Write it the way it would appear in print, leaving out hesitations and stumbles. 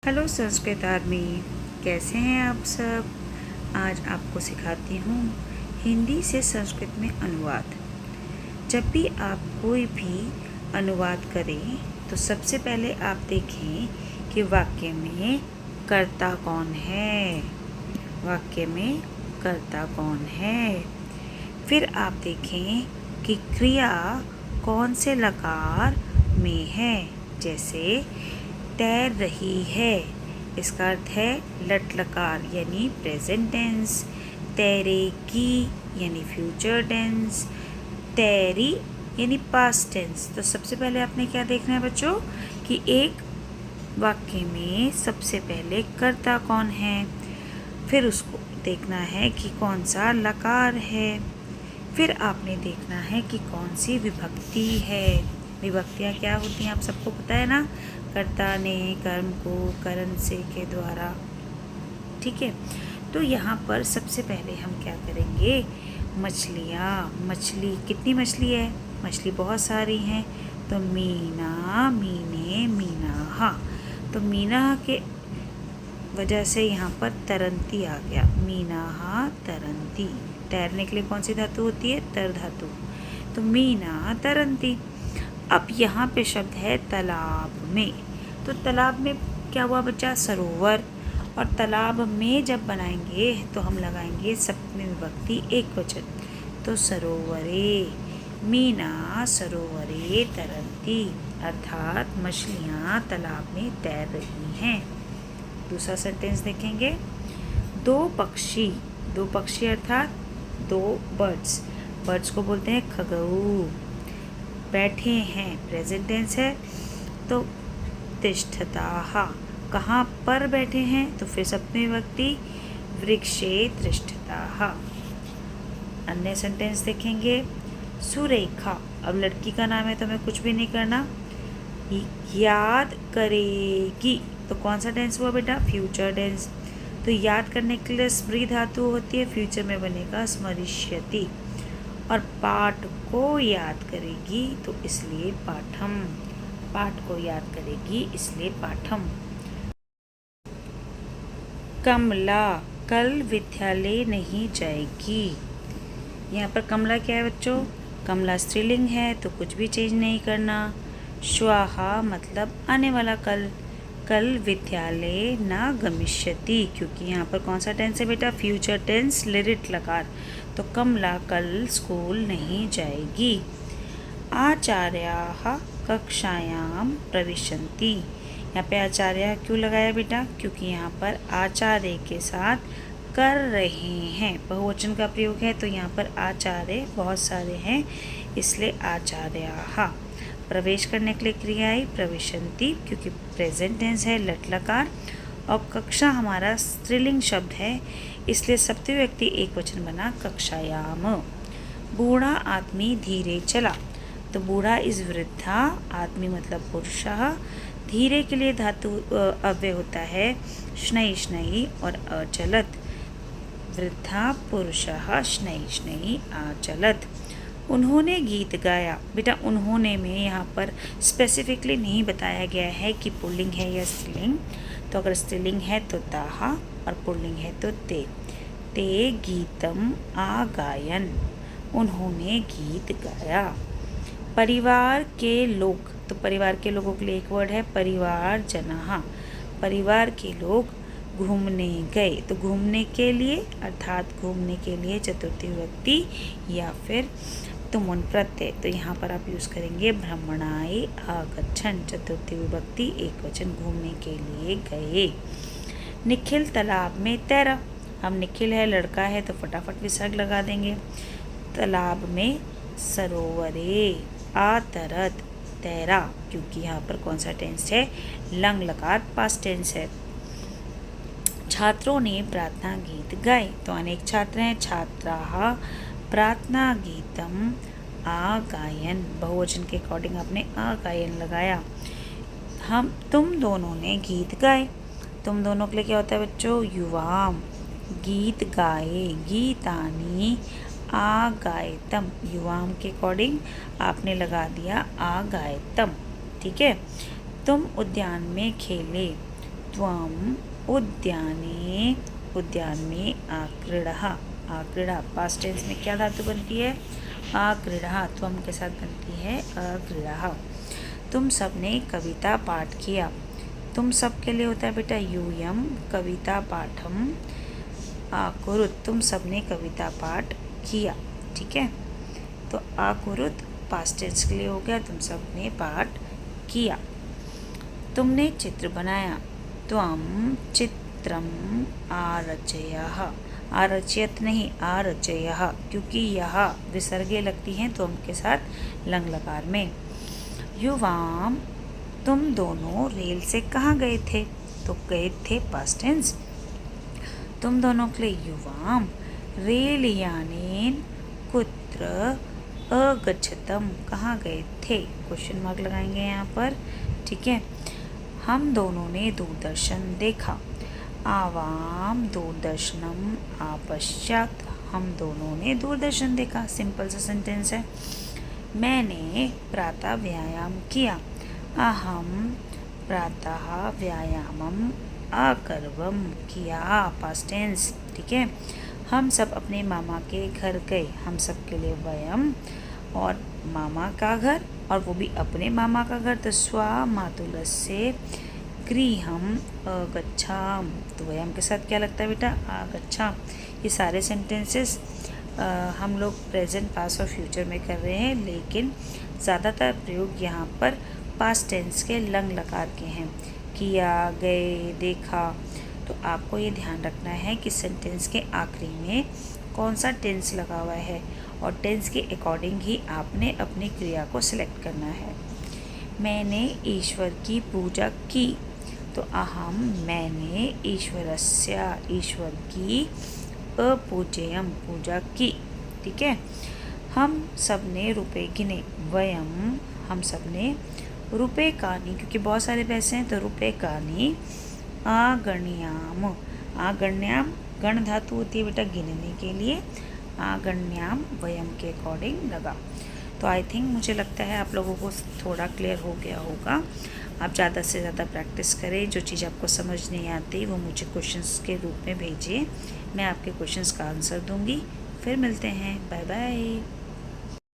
Hello Sanskrit army, कैसे हैं आप सब। आज आपको सिखाती हूँ हिंदी से संस्कृत में अनुवाद। जब भी आप कोई भी अनुवाद करें तो सबसे पहले आप देखें कि वाक्य में कर्ता कौन है। वाक्य में कर्ता कौन है। फिर आप देखें कि क्रिया कौन से लकार में है। जैसे तैर रही है, इसका अर्थ है लट लकार यानी प्रेजेंट टेंस। तैरेगी यानी फ्यूचर टेंस। तैरी यानी पास्ट टेंस। तो सबसे पहले आपने क्या देखना है बच्चों कि एक वाक्य में सबसे पहले कर्ता कौन है, फिर उसको देखना है कि कौन सा लकार है, फिर आपने देखना है कि कौन सी विभक्ति है। विभक्तियाँ क्या होती हैं आप सबको पता है ना। कर्ता ने कर्म को करण से के द्वारा। ठीक है, तो यहाँ पर सबसे पहले हम क्या करेंगे, मछलियाँ। मछली, कितनी मछली है? मछली बहुत सारी हैं। तो मीना, मीने, मीना। तो मीना के वजह से यहाँ पर तरंती आ गया। मीना तरंती। तैरने के लिए कौन सी धातु होती है? तर धातु। तो मीना तरंती। अब यहाँ पे शब्द है तालाब में। तो तालाब में क्या हुआ बच्चा? सरोवर। और तालाब में जब बनाएंगे तो हम लगाएंगे सप्तमी विभक्ति एक वचन। तो सरोवरे। मीना सरोवरे तरंती, अर्थात मछलियाँ तालाब में तैर रही हैं। दूसरा सेंटेंस देखेंगे, दो पक्षी। दो पक्षी अर्थात दो बर्ड्स। बर्ड्स को बोलते हैं खगऊ। बैठे हैं, प्रेजेंट टेंस है। तो तिष्ठताः, कहाँ पर बैठे हैं? तो फिर सप्तमी विभक्ति वृक्षे तिष्ठताः। अन्य सेंटेंस देखेंगे, सुरेखा। अब लड़की का नाम है तो हमें कुछ भी नहीं करना। याद करेगी, तो कौन सा टेंस हुआ बेटा? Future tense. तो याद करने के लिए स्मृति धातु होती है, फ्यूचर में बनेगा स्मरिष्यति। और पाठ को याद करेगी तो इसलिए पाठम। पाठ को याद करेगी इसलिए पाठम। कमला कल विद्यालय नहीं जाएगी। यहाँ पर कमला क्या है बच्चों? कमला स्त्रीलिंग है तो कुछ भी चेंज नहीं करना। श्वाहा मतलब आने वाला कल। कल विद्यालय न गमिष्यति, क्योंकि यहाँ पर कौन सा टेंस है बेटा? फ्यूचर टेंस, लिरिट लकार। तो कमला कल स्कूल नहीं जाएगी। आचार्याः कक्षायां प्रविशन्ति। यहाँ पे आचार्य क्यों लगाया बेटा? क्योंकि यहाँ पर आचार्य के साथ कर रहे हैं, बहुवचन का प्रयोग है। तो यहाँ पर आचार्य बहुत सारे हैं इसलिए आचार्याः। प्रवेश करने के लिए क्रिया आई प्रविशन्ति, क्योंकि प्रेजेंट टेंस है, लट लकार। और कक्षा हमारा स्त्रीलिंग शब्द है इसलिए सप्तमी व्यक्ति एक वचन बना कक्षायाम। बूढ़ा आदमी धीरे चला। तो बूढ़ा इस वृद्धा, आदमी मतलब पुरुषः। धीरे के लिए धातु अव्यय होता है शनै शनै और अचलत। वृद्धा पुरुषः शनै शनै अचलत। उन्होंने गीत गाया। बेटा उन्होंने में यहाँ पर स्पेसिफिकली नहीं बताया गया है कि पुल्लिंग है या स्त्रीलिंग। तो अगर स्त्रीलिंग है तो ताः और पुल्लिंग है तो ते। ते गीतम आगायन, उन्होंने गीत गाया। परिवार के लोग। तो परिवार के लोगों के लिए एक वर्ड है परिवार जनाः। परिवार के लोग घूमने गए। तो घूमने के लिए अर्थात घूमने के लिए चतुर्थी विभक्ति या फिर तुमुन प्रत्यय। तो यहाँ पर आप यूज़ करेंगे भ्रमणाय आगच्छन्, चतुर्थी विभक्ति एक वचन, घूमने के लिए गए। निखिल तालाब में तैरा। हम निखिल है, लड़का है तो फटाफट विसर्ग लगा देंगे। तालाब में सरोवरे आतरत, तैरा, क्योंकि यहाँ पर कौन सा टेंस है? लंग लकार पास्ट टेंस है। छात्रों ने प्रार्थना गीत गाए। तो अनेक छात्र हैं, छात्राः प्रार्थना गीतम आगायन। बहुवचन के अकॉर्डिंग आपने आगायन लगाया। तुम दोनों ने गीत गाए। तुम दोनों के लिए क्या होता है बच्चों? युवाम। गीत गाए, गीतानि आगायतम। युवाम के अकॉर्डिंग आपने लगा दिया आगायतम। ठीक है। तुम उद्यान में खेले। त्वम उद्याने, उद्यान में आक्रीडः, आक्रीडा पास्ट टेंस में क्या धातु बनती है? आक्रीडः, त्वम के साथ बनती है आक्रीडः। तुम सबने कविता पाठ किया। तुम सब के लिए होता है बेटा यूयम कविता पाठम आकुरुत, तुम सबने कविता पाठ किया। ठीक है, तो आकुरुत पास्ट टेंस के लिए हो गया, तुम सबने पाठ किया। तुमने चित्र बनाया। त्वम चित्रम आरचयः, आरचयत नहीं आरचयः, क्योंकि यह विसर्गे लगती हैं त्वम के साथ लंग लकार में। युवाम, तुम दोनों रेल से कहाँ गए थे? तो गए थे पास्ट टेंस। तुम दोनों के लिए युवाम रेल यानेन कुत्र अगच्छतम, कहाँ गए थे? क्वेश्चन मार्क लगाएंगे यहाँ पर। ठीक है, हम दोनों ने दूरदर्शन देखा। आवाम दूरदर्शनम आपश्चात, हम दोनों ने दूरदर्शन देखा। सिंपल सा सेंटेंस है। मैंने प्रातः व्यायाम किया। अहम प्रातः व्यायामम अकरवम, किया पास्ट टेंस। ठीक है, हम सब अपने मामा के घर गए। हम सब के लिए वयम और मामा का घर, और वो भी अपने मामा का घर, तो स्वमातुलस्य गृहम अगच्छाम, तो वयम के साथ क्या लगता है बेटा? आगच्छाम। ये सारे सेंटेंसेस हम लोग प्रेजेंट, पास्ट और फ्यूचर में कर रहे हैं, लेकिन ज़्यादातर प्रयोग यहाँ पर पास्ट टेंस के लंग लकार के हैं। किया, गए, देखा। तो आपको ये ध्यान रखना है कि सेंटेंस के आखिरी में कौन सा टेंस लगा हुआ है, और टेंस के अकॉर्डिंग ही आपने अपनी क्रिया को सिलेक्ट करना है। मैंने ईश्वर की पूजा की। तो अहम, मैंने ईश्वरस्य, ईश्वर की अपूज्यम, पूजा की। ठीक है, हम सब ने रुपए गिने। वयम, हम सब ने रुपए कानी, क्योंकि बहुत सारे पैसे हैं तो रुपए कानी आगण्याम, आगण्याम गण धातु होती है बेटा गिनने के लिए। आगण्याम वयम के अकॉर्डिंग लगा। तो आई थिंक, मुझे लगता है आप लोगों को थोड़ा क्लियर हो गया होगा। आप ज़्यादा से ज़्यादा प्रैक्टिस करें। जो चीज़ आपको समझ नहीं आती वो मुझे क्वेश्चंस के रूप में भेजिए, मैं आपके क्वेश्चंस का आंसर दूंगी। फिर मिलते हैं, बाय बाय।